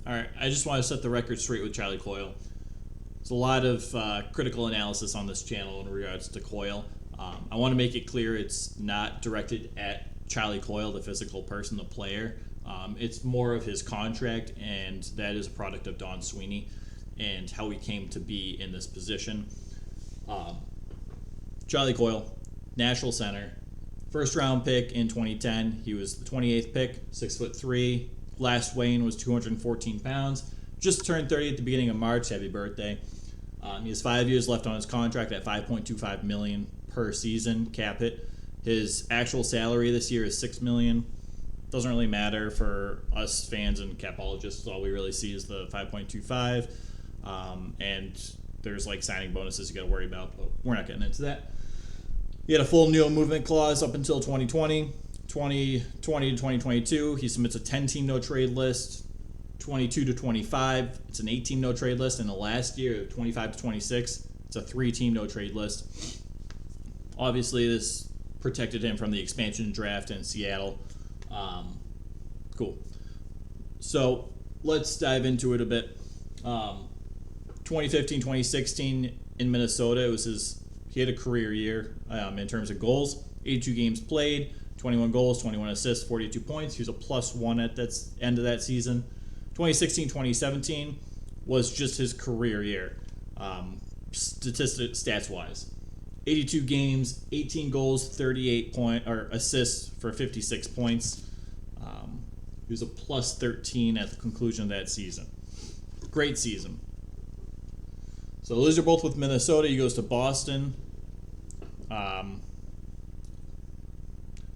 All right, I just want to set the record straight with Charlie Coyle. There's a lot of critical analysis on this channel in regards to Coyle. I want to make it clear it's not directed at Charlie Coyle, the physical person, the player. It's more of his contract, and that is a product of Don Sweeney and how he came to be in this position. Charlie Coyle, National Center, first round pick in 2010. He was the 28th pick, 6'3". Last weigh-in was 214 pounds. Just turned 30 at the beginning of March. Happy birthday. He has 5 years left on his contract at $5.25 million per season cap hit. His actual salary this year is $6 million. Doesn't really matter for us fans and capologists. All we really see is the 5.25, and there's like signing bonuses you got to worry about, but we're not getting into that. He had a full no movement clause up until 2020. 2020 to 2022, he submits a 10-team no-trade list. 22 to 25, it's an 8-team no-trade list. And the last year, 25 to 26, it's a 3-team no-trade list. Obviously, this protected him from the expansion draft in Seattle. Cool. So let's dive into it a bit. 2015, 2016 in Minnesota, he had a career year in terms of goals. 82 games played, 21 goals, 21 assists, 42 points. He was a +1 at that end of that season. 2016-2017 was just his career year, stats-wise. 82 games, 18 goals, 38 assists for 56 points. He was a +13 at the conclusion of that season. Great season. So those are both with Minnesota. He goes to Boston.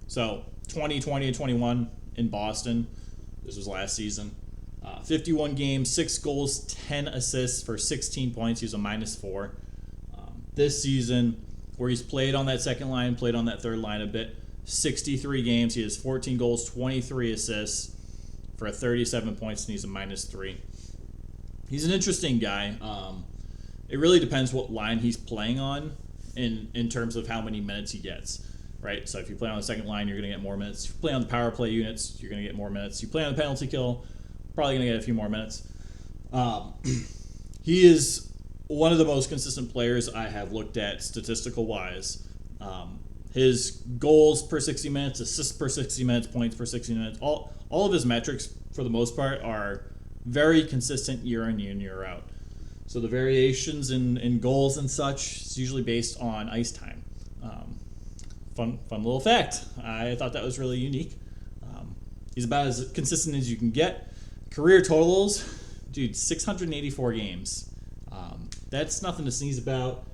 So 2020 and 21 in Boston. This was last season. 51 games, 6 goals, 10 assists for 16 points. He's a -4. This season, where he's played on that second line, played on that third line a bit, 63 games. He has 14 goals, 23 assists for 37 points, and he's a -3. He's an interesting guy. It really depends what line he's playing on in terms of how many minutes he gets. Right, so if you play on the second line, you're going to get more minutes. If you play on the power play units, you're going to get more minutes. You play on the penalty kill, probably going to get a few more minutes. He is one of the most consistent players I have looked at statistical-wise. His goals per 60 minutes, assists per 60 minutes, points per 60 minutes, all of his metrics, for the most part, are very consistent year in and year out. So the variations in goals and such is usually based on ice time. Fun little fact. I thought that was really unique. He's about as consistent as you can get. Career totals, dude, 684 games. That's nothing to sneeze about.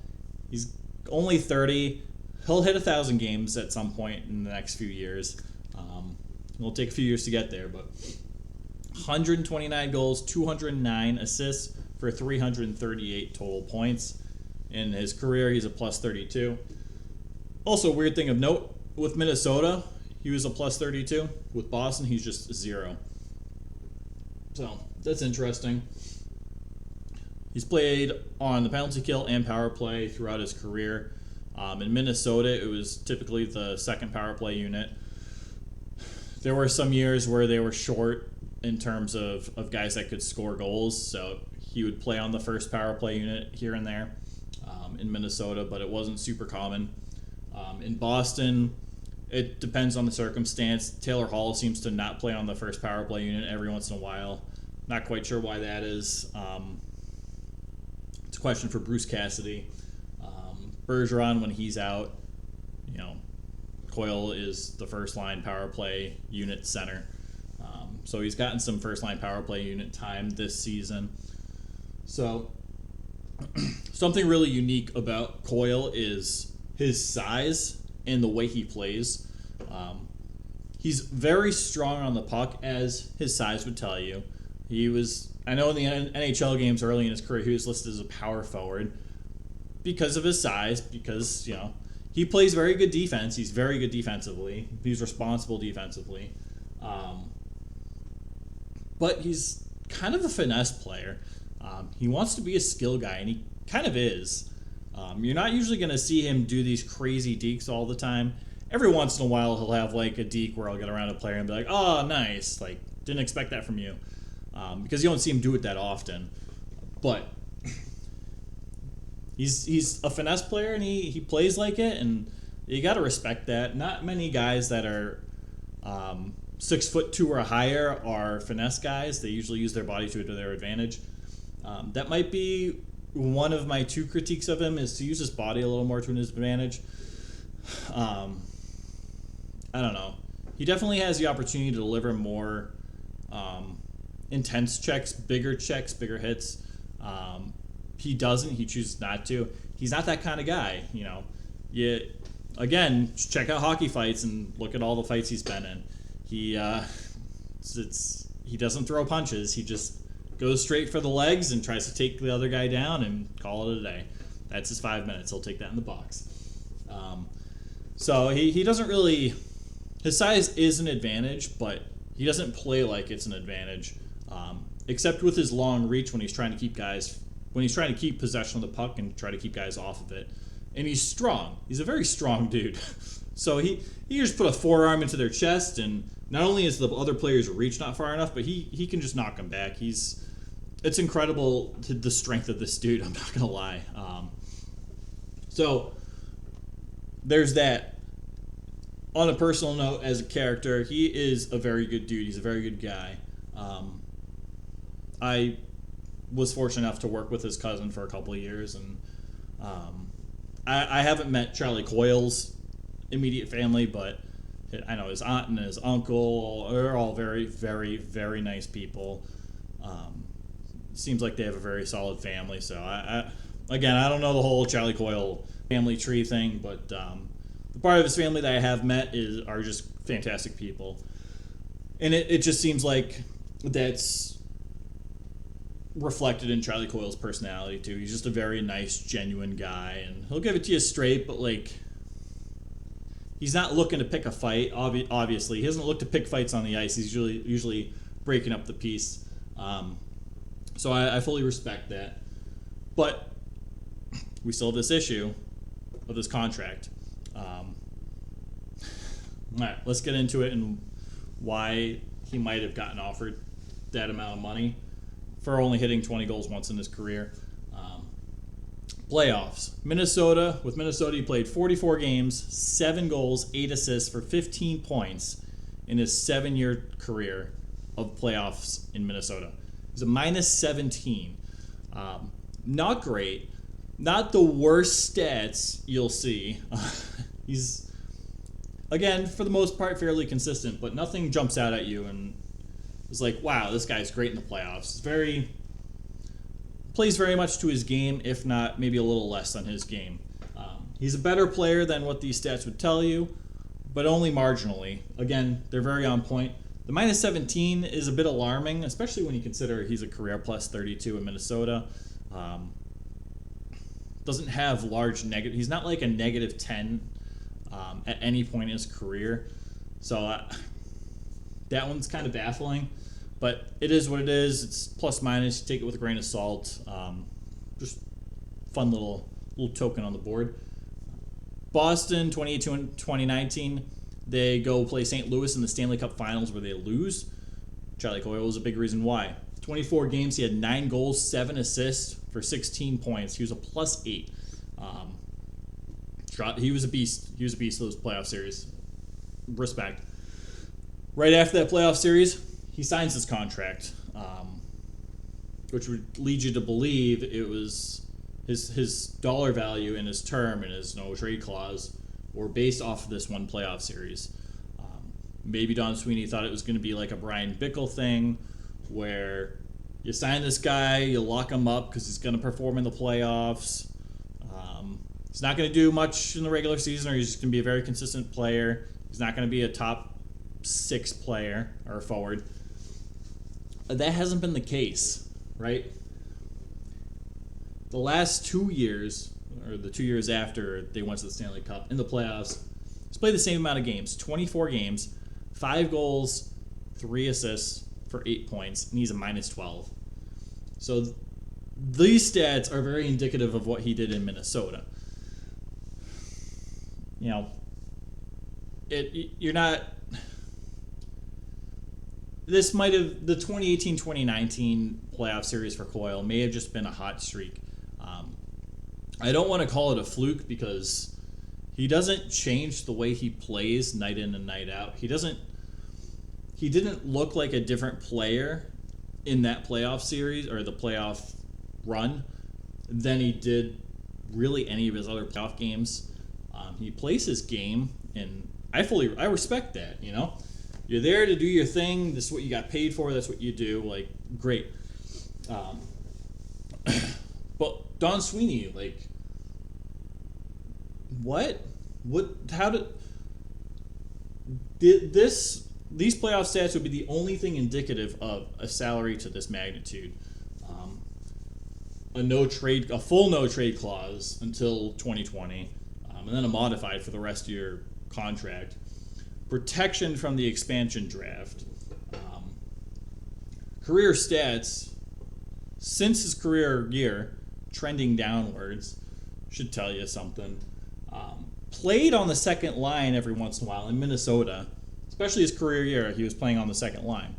He's only 30. He'll hit 1,000 games at some point in the next few years. It'll take a few years to get there, but 129 goals, 209 assists for 338 total points. In his career, he's a +32. Also, weird thing of note, with Minnesota, he was a +32. With Boston, he's just 0. So, that's interesting. He's played on the penalty kill and power play throughout his career. In Minnesota, it was typically the second power play unit. There were some years where they were short in terms of guys that could score goals, so he would play on the first power play unit here and there in Minnesota, but it wasn't super common. In Boston, it depends on the circumstance. Taylor Hall seems to not play on the first power play unit every once in a while. Not quite sure why that is. It's a question for Bruce Cassidy. Bergeron, when he's out, Coyle is the first line power play unit center. So he's gotten some first line power play unit time this season. So something really unique about Coyle is his size and the way he plays. He's very strong on the puck, as his size would tell you. I know in the NHL games early in his career, he was listed as a power forward because of his size, because, he plays very good defense. He's very good defensively. He's responsible defensively. But he's kind of a finesse player. He wants to be a skill guy, and he kind of is. You're not usually going to see him do these crazy dekes all the time. Every once in a while, he'll have like a deke where I'll get around a player and be like, "Oh, nice! Like, didn't expect that from you." because you don't see him do it that often. But he's a finesse player, and he plays like it, and you got to respect that. Not many guys that are 6'2" or higher are finesse guys. They usually use their body to their advantage. That might be one of my two critiques of him, is to use his body a little more to his advantage. I don't know. He definitely has the opportunity to deliver more intense checks, bigger hits. He doesn't. He chooses not to. He's not that kind of guy. Again, check out hockey fights and look at all the fights he's been in. He doesn't throw punches. He just goes straight for the legs and tries to take the other guy down and call it a day. That's his 5 minutes. He'll take that in the box. So he doesn't really. His size is an advantage, but he doesn't play like it's an advantage, except with his long reach when he's trying to keep possession of the puck and try to keep guys off of it. And he's strong. He's a very strong dude. So he just put a forearm into their chest, and not only is the other player's reach not far enough, but he can just knock him back. It's incredible the strength of this dude. I'm not gonna lie. So there's that. On a personal note, as a character, he is a very good dude. He's a very good guy. I was fortunate enough to work with his cousin for a couple of years, and I haven't met Charlie Coyle's immediate family, but I know his aunt and his uncle are all very, very, very nice people. Seems like they have a very solid family. So I don't know the whole Charlie Coyle family tree thing, but the part of his family that I have met are just fantastic people, and it just seems like that's reflected in Charlie Coyle's personality too. He's just a very nice, genuine guy, and he'll give it to you straight, but he's not looking to pick a fight. Obviously, he doesn't look to pick fights on the ice. He's usually breaking up the piece. So I fully respect that. But we still have this issue of this contract. All right, let's get into it and why he might have gotten offered that amount of money for only hitting 20 goals once in his career. Playoffs. With Minnesota, he played 44 games, 7 goals, 8 assists for 15 points in his 7-year career of playoffs in Minnesota. He's a -17. Not great. Not the worst stats you'll see. He's, again, for the most part, fairly consistent, but nothing jumps out at you and is like, wow, this guy's great in the playoffs. Plays very much to his game, if not maybe a little less than his game. He's a better player than what these stats would tell you, but only marginally. Again, they're very on point. The -17 is a bit alarming, especially when you consider he's a career +32 in Minnesota. Doesn't have large negative. He's not like a -10 at any point in his career. So that one's kind of baffling. But it is what it is. It's plus minus. You take it with a grain of salt. Just fun little token on the board. Boston, 2018 and 2019, they go play St. Louis in the Stanley Cup Finals where they lose. Charlie Coyle was a big reason why. 24 games, he had 9 goals, 7 assists for 16 points. He was a +8. He was a beast. He was a beast of those playoff series. Respect. Right after that playoff series, he signs his contract, which would lead you to believe it was his dollar value and his term and his no trade clause were based off of this one playoff series. Maybe Don Sweeney thought it was going to be like a Brian Bickle thing, where you sign this guy, you lock him up because he's going to perform in the playoffs. He's not going to do much in the regular season, or he's just going to be a very consistent player. He's not going to be a top 6 player or forward. That hasn't been the case, right? The last 2 years, or the 2 years after they went to the Stanley Cup in the playoffs, he's played the same amount of games, 24 games, 5 goals, 3 assists for 8 points, and he's a -12. So these stats are very indicative of what he did in Minnesota. You're not. this might have, the 2018-2019 playoff series for Coyle may have just been a hot streak. I don't want to call it a fluke because he doesn't change the way he plays night in and night out. He didn't look like a different player in that playoff series or the playoff run than he did really any of his other playoff games. He plays his game, and I respect that. You know, you're there to do your thing. This is what you got paid for. That's what you do. Like, great. But Don Sweeney, like, what? How did this? These playoff stats would be the only thing indicative of a salary to this magnitude. A full no trade clause until 2020, and then a modified for the rest of your contract. Protection from the expansion draft. Career stats since his career year trending downwards should tell you something. Played on the second line every once in a while in Minnesota, especially his career year. He was playing on the second line.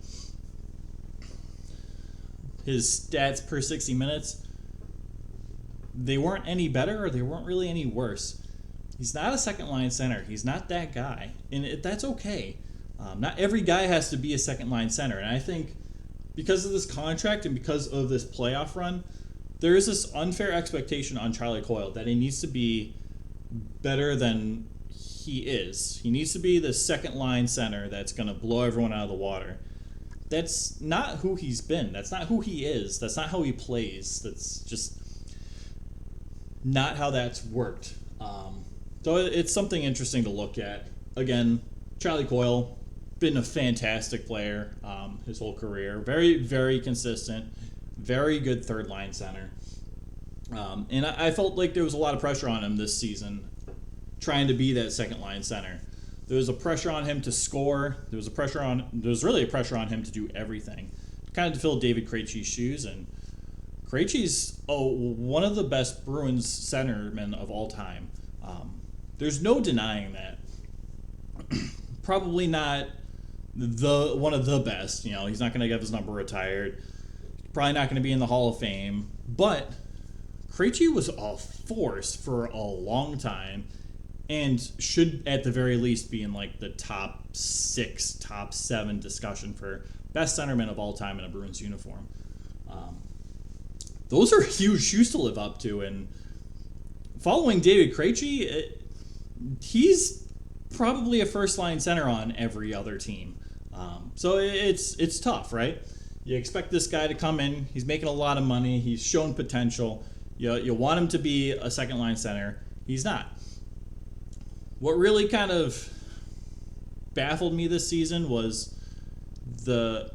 His stats per 60 minutes, they weren't any better or they weren't really any worse. He's not a second line center. He's not that guy, and that's okay. Not every guy has to be a second line center, and I think because of this contract and because of this playoff run, there is this unfair expectation on Charlie Coyle that he needs to be better than he is. He needs to be the second line center that's going to blow everyone out of the water. That's not who he's been. That's not who he is. That's not how he plays. That's just not how that's worked. So it's something interesting to look at. Again, Charlie Coyle, been a fantastic player his whole career. Very, very consistent. Very good third line center. And I felt like there was a lot of pressure on him this season trying to be that second line center. There was a pressure on him to score. There was really a pressure on him to do everything, kind of to fill David Krejci's shoes. And Krejci's one of the best Bruins centermen of all time. There's no denying that. Probably not one of the best. You know, he's not going to get his number retired. Probably not going to be in the Hall of Fame. But Krejci was a force for a long time and should at the very least be in like the top 6, top 7 discussion for best centerman of all time in a Bruins uniform. Those are huge shoes to live up to, and following David Krejci, he's probably a first line center on every other team. So it's tough, right? You expect this guy to come in. He's making a lot of money. He's shown potential. You want him to be a second line center. He's not. What really kind of baffled me this season was the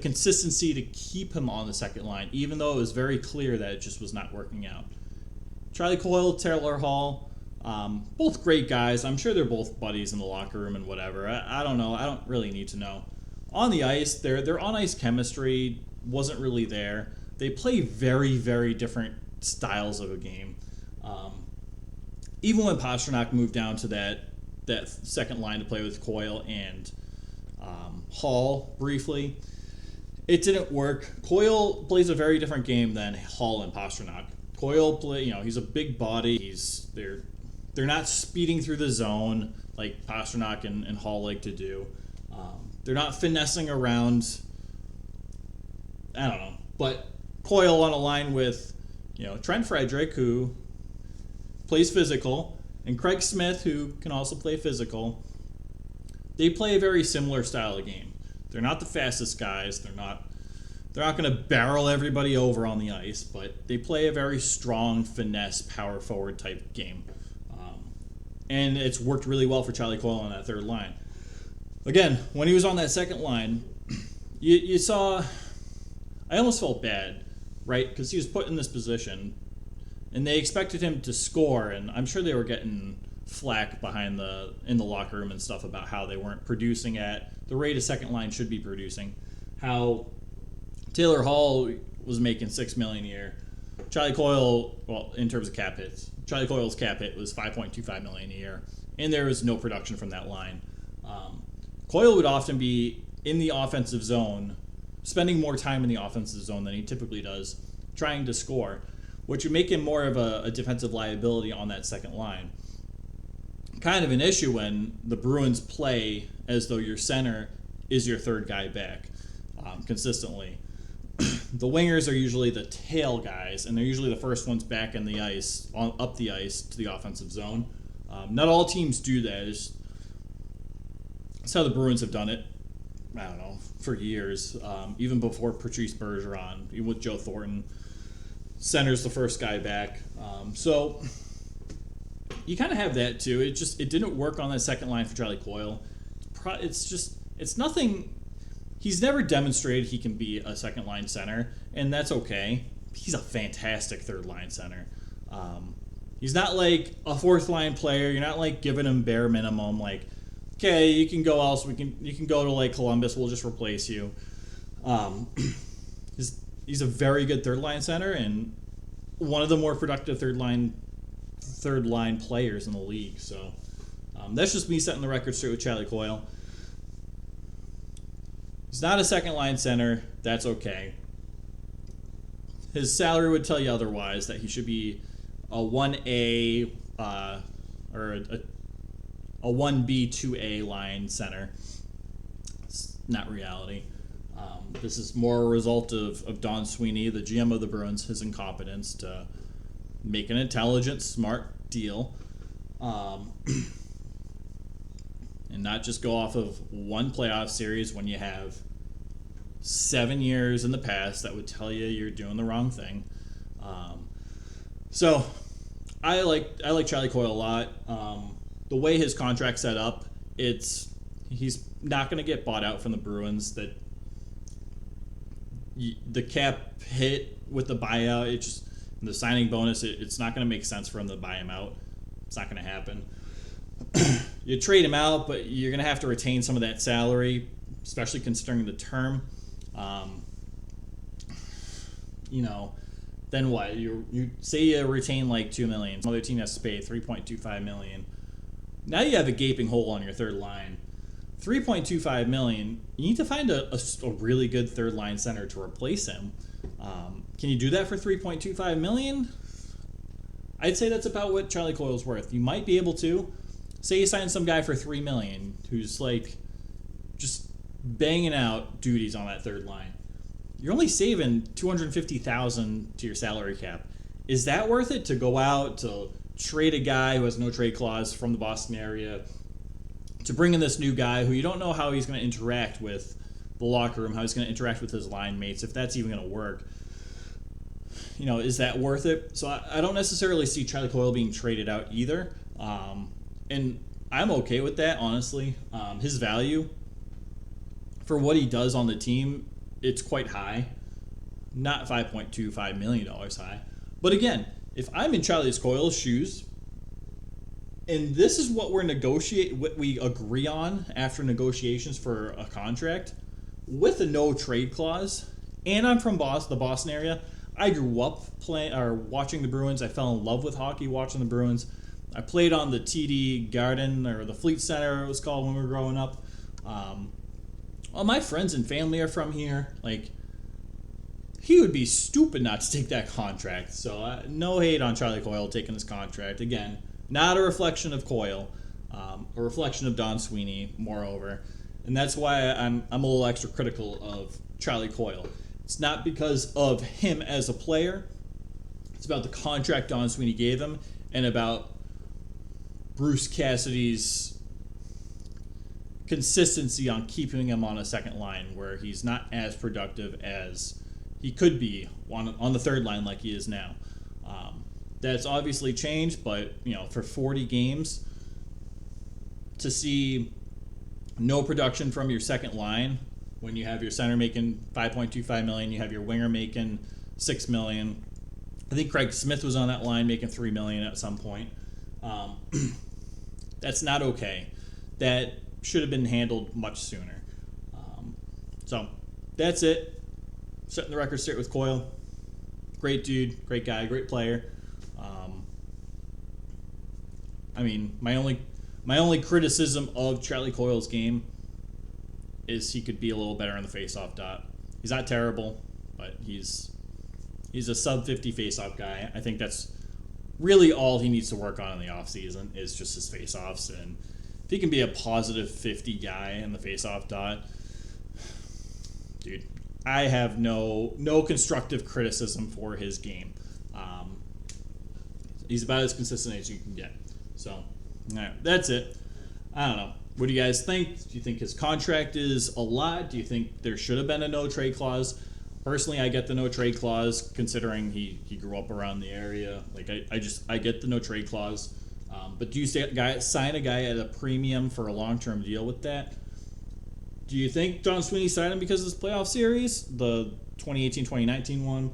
consistency to keep him on the second line, even though it was very clear that it just was not working out. Charlie Coyle, Taylor Hall, both great guys. I'm sure they're both buddies in the locker room and whatever. I don't know. I don't really need to know. On the ice, their on-ice chemistry wasn't really there. They play very, very different styles of a game. Even when Pastrnak moved down to that second line to play with Coyle and Hall briefly, it didn't work. Coyle plays a very different game than Hall and Pastrnak. Coyle he's a big body. They're not speeding through the zone like Pastrnak and Hall like to do. They're not finessing around. I don't know, but Coyle on a line with Trent Frederick, who plays physical, and Craig Smith, who can also play physical. They play a very similar style of game. They're not the fastest guys. They're not going to barrel everybody over on the ice, but they play a very strong, finesse, power forward type game. And it's worked really well for Charlie Coyle on that third line. Again, when he was on that second line, you saw, I almost felt bad, right? Because he was put in this position, and they expected him to score, and I'm sure they were getting flack in the locker room and stuff about how they weren't producing at the rate a second line should be producing. How Taylor Hall was making $6 million a year. Charlie Coyle, well, in terms of cap hits, Charlie Coyle's cap hit was $5.25 million a year, and there was no production from that line. Coyle would often be in the offensive zone, spending more time in the offensive zone than he typically does, trying to score, which would make him more of a defensive liability on that second line. Kind of an issue when the Bruins play as though your center is your third guy back consistently. The wingers are usually the tail guys, and they're usually the first ones back in the ice, up the ice to the offensive zone. Not all teams do that. It's how the Bruins have done it, I don't know, for years. Even before Patrice Bergeron, even with Joe Thornton, center's the first guy back. So you kind of have that too. It didn't work on that second line for Charlie Coyle. It's nothing. He's never demonstrated he can be a second line center, and that's okay. He's a fantastic third line center. He's not like a fourth line player. You're not like giving him bare minimum. Like, okay, you can go else. You can go to like Columbus. We'll just replace you. He's a very good third line center and one of the more productive third line players in the league. So that's just me setting the record straight with Charlie Coyle. He's not a second line center. That's okay. His salary would tell you otherwise, that he should be a 1A or a 1B, 2A line center. It's not reality. This is more a result of Don Sweeney, the GM of the Bruins, his incompetence to make an intelligent, smart deal. And not just go off of one playoff series when you have 7 years in the past that would tell you you're doing the wrong thing. So I like Charlie Coyle a lot. The way his contract's set up, he's not going to get bought out from the Bruins. That the cap hit with the buyout, the signing bonus, it's not going to make sense for him to buy him out. It's not going to happen. You trade him out, but you're going to have to retain some of that salary, especially considering the term. Then what? You say you retain like $2 million. Some other team has to pay $3.25 million. Now you have a gaping hole on your third line. $3.25 million. You need to find a really good third line center to replace him. Can you do that for $3.25 million? I'd say that's about what Charlie Coyle's worth. You might be able to. Say you sign some guy for $3 million who's like just banging out duties on that third line. You're only saving $250,000 to your salary cap. Is that worth it to go out to trade a guy who has no trade clause from the Boston area, to bring in this new guy who you don't know how he's going to interact with the locker room, how he's going to interact with his line mates, if that's even going to work? Is that worth it? So I don't necessarily see Charlie Coyle being traded out either. And I'm okay with that, honestly. His value for what he does on the team, it's quite high. Not $5.25 million high. But again, if I'm in Charlie Coyle's shoes, and this is what what we agree on after negotiations for a contract, with a no trade clause, and I'm from the Boston area. I grew up watching the Bruins. I fell in love with hockey watching the Bruins. I played on the TD Garden, or the Fleet Center it was called when we were growing up. All my friends and family are from here. Like, he would be stupid not to take that contract. So no hate on Charlie Coyle taking this contract. Again, not a reflection of Coyle, a reflection of Don Sweeney, moreover. And that's why I'm a little extra critical of Charlie Coyle. It's not because of him as a player. It's about the contract Don Sweeney gave him, and about Bruce Cassidy's consistency on keeping him on a second line where he's not as productive as he could be on the third line like he is now. That's obviously changed, but for 40 games to see no production from your second line, when you have your center making $5.25 million, you have your winger making $6 million. I think Craig Smith was on that line making $3 million at some point. That's not okay. That should have been handled much sooner. So that's it. Setting the record straight with Coyle. Great dude, great guy, great player. My only criticism of Charlie Coyle's game is he could be a little better in the faceoff dot. He's not terrible, but he's a sub 50 faceoff guy. I think that's really all he needs to work on in the offseason is just his faceoffs. And if he can be a positive 50 guy in the faceoff dot, dude, I have no constructive criticism for his game. He's about as consistent as you can get. So, all right, that's it. I don't know. What do you guys think? Do you think his contract is a lot? Do you think there should have been a no trade clause? Personally, I get the no trade clause considering he grew up around the area. Like I get the no trade clause. But do you sign a guy at a premium for a long-term deal with that? Do you think Don Sweeney signed him because of this playoff series, the 2018-2019 one?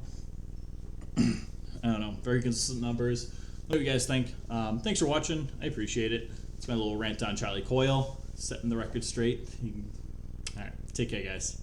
I don't know. Very consistent numbers. What do you guys think? Thanks for watching. I appreciate it. It's my little rant on Charlie Coyle, setting the record straight. All right. Take care, guys.